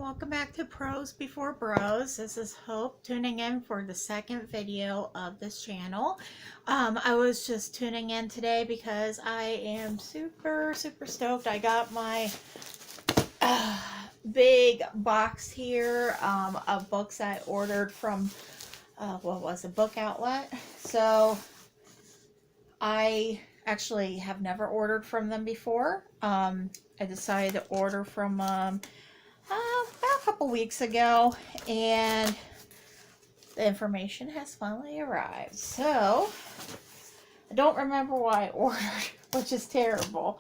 welcome back to Pros Before Bros. This is Hope tuning in for the second video of this channel. I was just tuning in today because I am super stoked. I got my big box here of books I ordered from what was a book outlet. So I actually have never ordered from them before. I decided to order from about a couple weeks ago, and the information has finally arrived. So I don't remember why I ordered, which is terrible.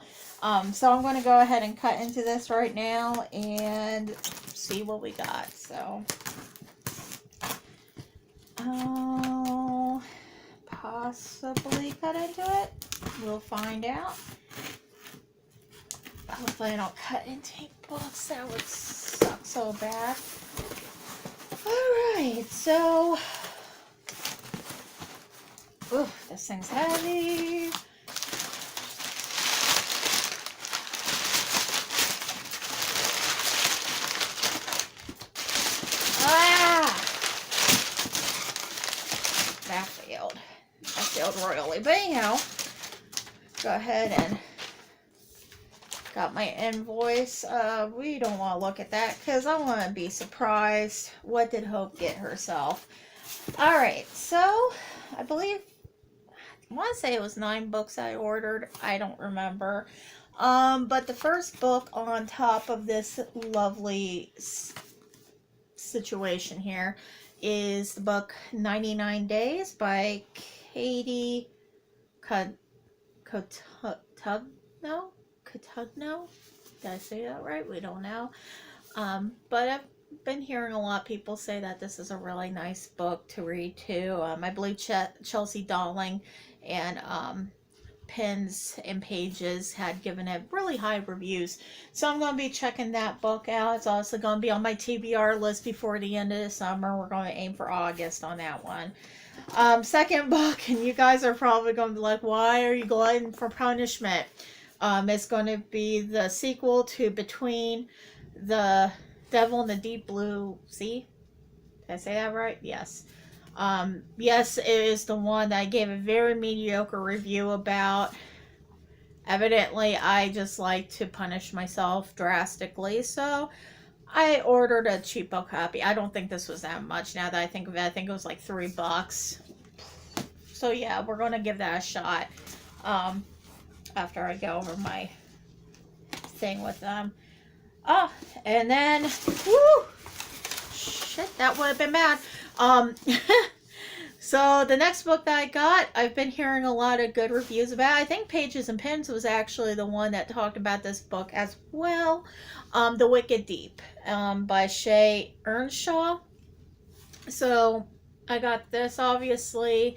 So I'm going to go ahead and cut into this right now and see what we got. So I'll possibly cut into it. We'll find out. Hopefully I don't cut into books. That would suck so bad. Alright, so this thing's heavy. That failed. That failed royally. But anyhow, go ahead and got my invoice. We don't want to look at that because I want to be surprised. What did Hope get herself? Alright, so I believe, I want to say it was 9 books I ordered. I don't remember. But the first book on top of this lovely situation here is the book 99 Days by Katie Cotugno? Did I say that right? We don't know. But I've been hearing a lot of people say that this is a really nice book to read too. I believe Chelsea Darling and Pins and Pages had given it really high reviews. So I'm going to be checking that book out. It's also going to be on my TBR list before the end of the summer. We're going to aim for August on that one. Second book, and you guys are probably going to be like, why are you glutton for punishment? It's going to be the sequel to Between the Devil and the Deep Blue Sea. Did I say that right? Yes. Yes, it is the one that I gave a very mediocre review about. Evidently, I just like to punish myself drastically, so I ordered a cheapo copy. I don't think this was that much now that I think of it. I think it was like $3. So yeah, we're going to give that a shot. After I go over my thing with them. Oh, and then, whoo, shit, that would have been bad. So the next book that I got, I've been hearing a lot of good reviews about. I think Pages and Pins was actually the one that talked about this book as well. The Wicked Deep, by Shay Earnshaw. So I got this obviously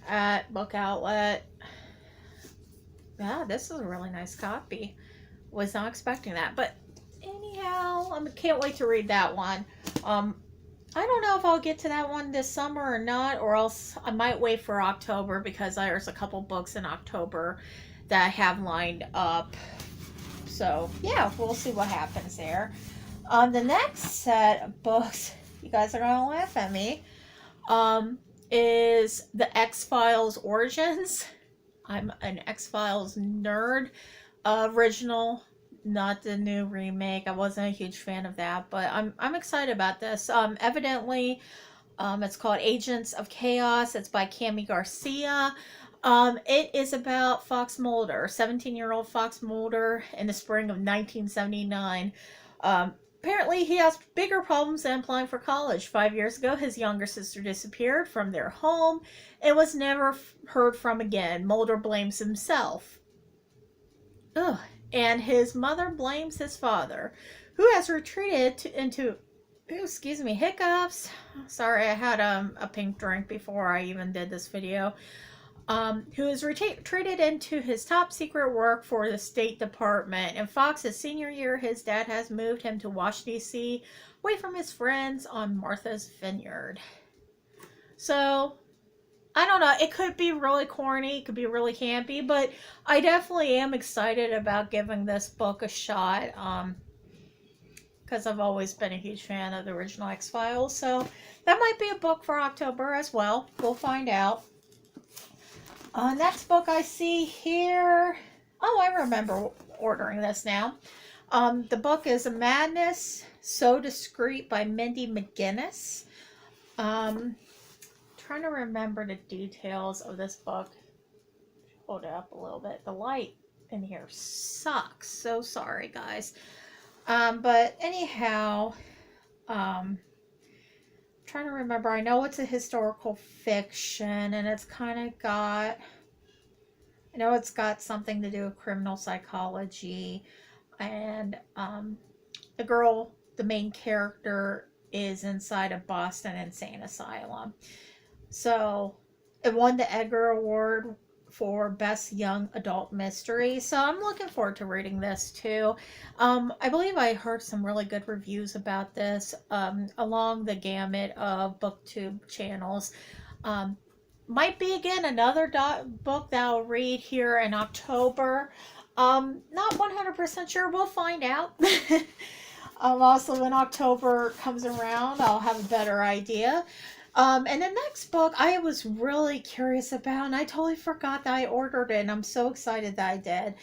at Book Outlet. Yeah, this is a really nice copy. Was not expecting that. But anyhow, I can't wait to read that one. I don't know if I'll get to that one this summer or not, or else I might wait for October because there's a couple books in October that I have lined up. So, yeah, we'll see what happens there. The next set of books, you guys are going to laugh at me, is The X-Files Origins. I'm an X-Files nerd. Original, not the new remake. I wasn't a huge fan of that, but I'm excited about this. Evidently, it's called Agents of Chaos. It's by Cami Garcia. It is about Fox Mulder, 17-year-old Fox Mulder in the spring of 1979. Apparently, he has bigger problems than applying for college. 5 years ago, his younger sister disappeared from their home and was never heard from again. Mulder blames himself. Ugh. And his mother blames his father, who has retreated into, excuse me, hiccups. Sorry, I had a pink drink before I even did this video. Who has retreated into his top secret work for the State Department. In Fox's senior year, his dad has moved him to Washington, D.C., away from his friends on Martha's Vineyard. So, I don't know. It could be really corny. It could be really campy. But I definitely am excited about giving this book a shot. because I've always been a huge fan of the original X-Files. So that might be a book for October as well. We'll find out. Next book I see here. Oh, I remember ordering this now. The book is Madness So Discreet by Mindy McGinnis. Trying to remember the details of this book. Hold it up a little bit. The light in here sucks. So sorry, guys. But anyhow, trying to remember. I know it's a historical fiction, and it's kind of got. I know it's got something to do with criminal psychology, and the girl, the main character, is inside a Boston insane asylum. So it won the Edgar Award for Best Young Adult Mystery. So I'm looking forward to reading this too. I believe I heard some really good reviews about this along the gamut of booktube channels. Might be again another book that I'll read here in October. Not 100% sure. We'll find out. Also, when October comes around, I'll have a better idea. And the next book I was really curious about, and I totally forgot that I ordered it, and I'm so excited that I did,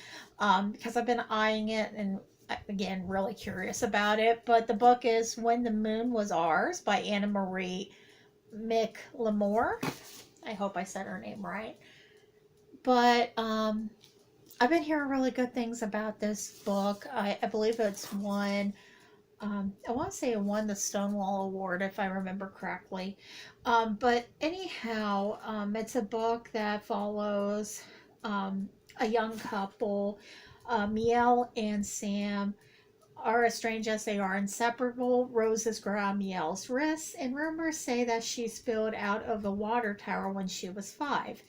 because I've been eyeing it and, again, really curious about it. But the book is When the Moon Was Ours by Anna Marie McLemore. I hope I said her name right. But I've been hearing really good things about this book. I believe it's won... I want to say it won the Stonewall Award, if I remember correctly. But anyhow, it's a book that follows a young couple. Miel and Sam are as strange as they are inseparable. Roses grow on Miel's wrists, and rumors say that she spilled out of a water tower when she was 5.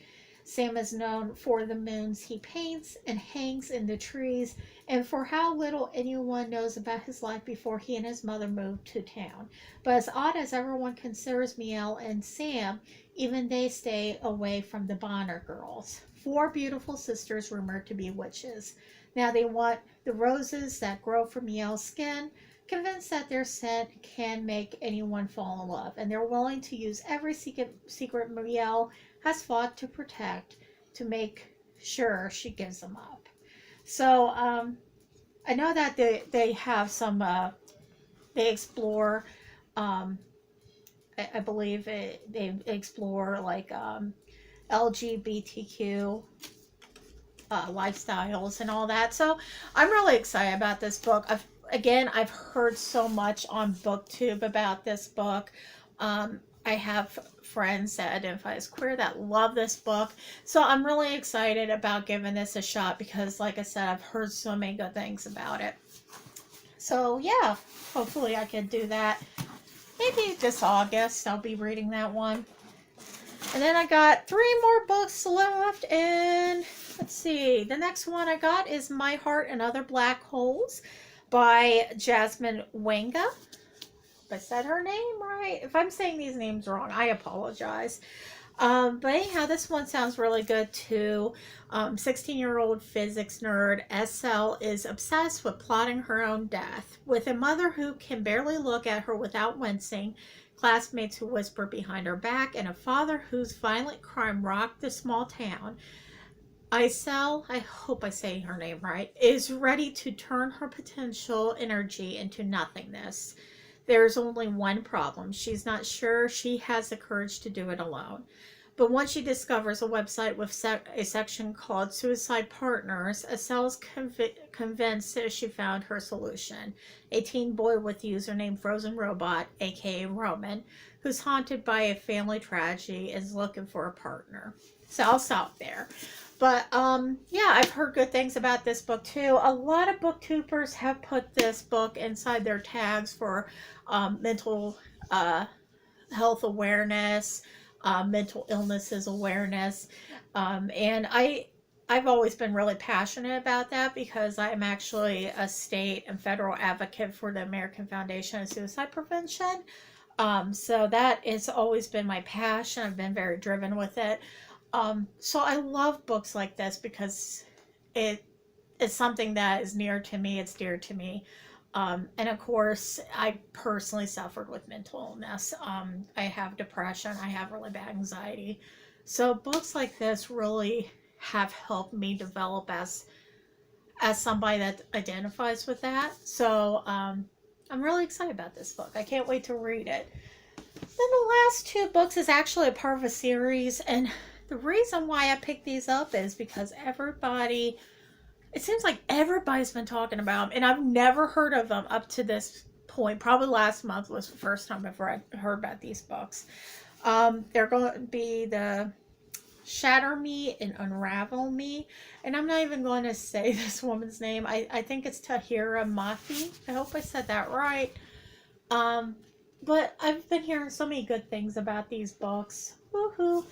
Sam is known for the moons he paints and hangs in the trees, and for how little anyone knows about his life before he and his mother moved to town. But as odd as everyone considers Miel and Sam, even they stay away from the Bonner girls, 4 beautiful sisters rumored to be witches. Now they want the roses that grow from Miel's skin, convinced that their scent can make anyone fall in love, and they're willing to use every secret Miel has fought to protect to make sure she gives them up. So I know that they have some, they explore, I believe they explore like LGBTQ lifestyles and all that. So I'm really excited about this book. I've heard so much on BookTube about this book. I have friends that identify as queer that love this book. So I'm really excited about giving this a shot because, like I said, I've heard so many good things about it. So yeah, hopefully I can do that. Maybe this August I'll be reading that one. And then I got 3 more books left, and let's see. The next one I got is My Heart and Other Black Holes by Jasmine Wanga. If I said her name right. If I'm saying these names wrong, I apologize. But anyhow, this one sounds really good too. 16-year-old physics nerd SL is obsessed with plotting her own death. With a mother who can barely look at her without wincing, classmates who whisper behind her back, and a father whose violent crime rocked the small town, Isel, I hope I say her name right, is ready to turn her potential energy into nothingness. There's only one problem. She's not sure she has the courage to do it alone. But once she discovers a website with a section called Suicide Partners, Eselle's convinced that she found her solution. A teen boy with the username Frozen Robot, aka Roman, who's haunted by a family tragedy, is looking for a partner. So I'll stop there. But yeah, I've heard good things about this book too. A lot of booktubers have put this book inside their tags for mental health awareness, mental illnesses awareness, and I've always been really passionate about that because I'm actually a state and federal advocate for the American Foundation of Suicide Prevention. So that has always been my passion. I've been very driven with it. So I love books like this because it's something that is near to me. It's dear to me. And of course, I personally suffered with mental illness. I have depression. I have really bad anxiety. So books like this really have helped me develop as somebody that identifies with that. So I'm really excited about this book. I can't wait to read it. Then the last two books is actually a part of a series, and the reason why I picked these up is because it seems like everybody's been talking about them, and I've never heard of them up to this point. Probably last month was the first time I've heard about these books. They're going to be the Shatter Me and Unravel Me, and I'm not even going to say this woman's name. I think it's Tahira Mafi. I hope I said that right. But I've been hearing so many good things about these books. Woohoo!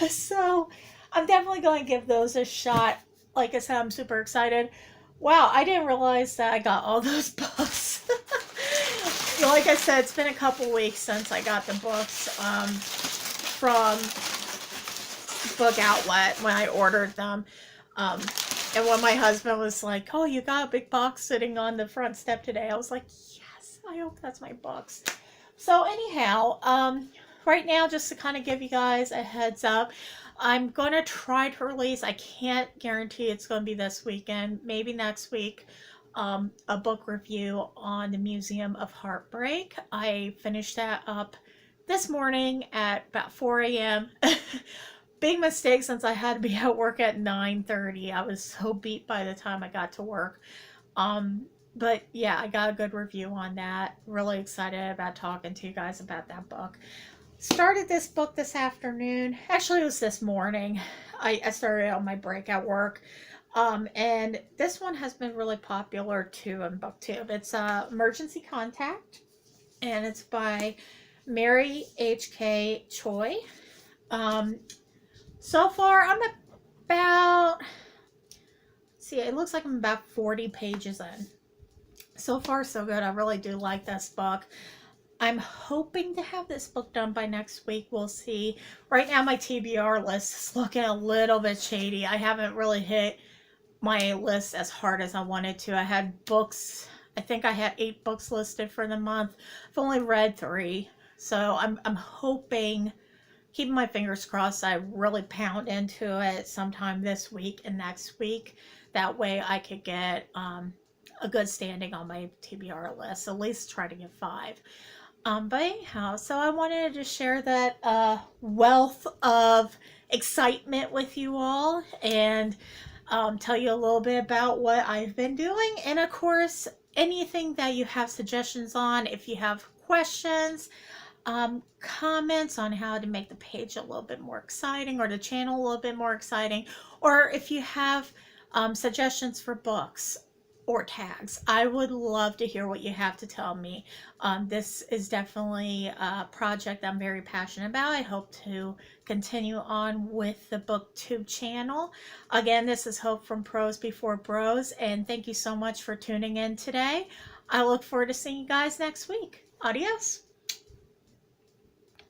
So I'm definitely going to give those a shot. Like I said, I'm super excited. Wow, I didn't realize that I got all those books. Like I said, it's been a couple weeks since I got the books from Book Outlet when I ordered them. And when my husband was like, "Oh, you got a big box sitting on the front step today," I was like, "Yes, I hope that's my books." So anyhow, right now, just to kind of give you guys a heads up, I'm going to try to release, I can't guarantee it's going to be this weekend, maybe next week, a book review on the Museum of Heartbreak. I finished that up this morning at about 4 a.m. Big mistake since I had to be at work at 9:30. I was so beat by the time I got to work. But yeah, I got a good review on that. Really excited about talking to you guys about that book. Started this book this afternoon. Actually, it was this morning. I started on my break at work. And this one has been really popular too in BookTube. It's Emergency Contact, and it's by Mary H.K. Choi. So far, I'm about, see, it looks like I'm about 40 pages in. So far, so good. I really do like this book. I'm hoping to have this book done by next week. We'll see. Right now, my TBR list is looking a little bit shady. I haven't really hit my list as hard as I wanted to. I had books, I think I had 8 books listed for the month. I've only read 3. So I'm hoping, keeping my fingers crossed, I really pound into it sometime this week and next week. That way I could get a good standing on my TBR list. At least try to get 5. But anyhow, so I wanted to share that wealth of excitement with you all, and tell you a little bit about what I've been doing. And of course, anything that you have suggestions on, if you have questions, comments on how to make the page a little bit more exciting or the channel a little bit more exciting, or if you have suggestions for books or tags, I would love to hear what you have to tell me. This is definitely a project I'm very passionate about. I hope to continue on with the BookTube channel. Again, this is Hope from Proseb4bros, and thank you so much for tuning in today. I look forward to seeing you guys next week. Adios.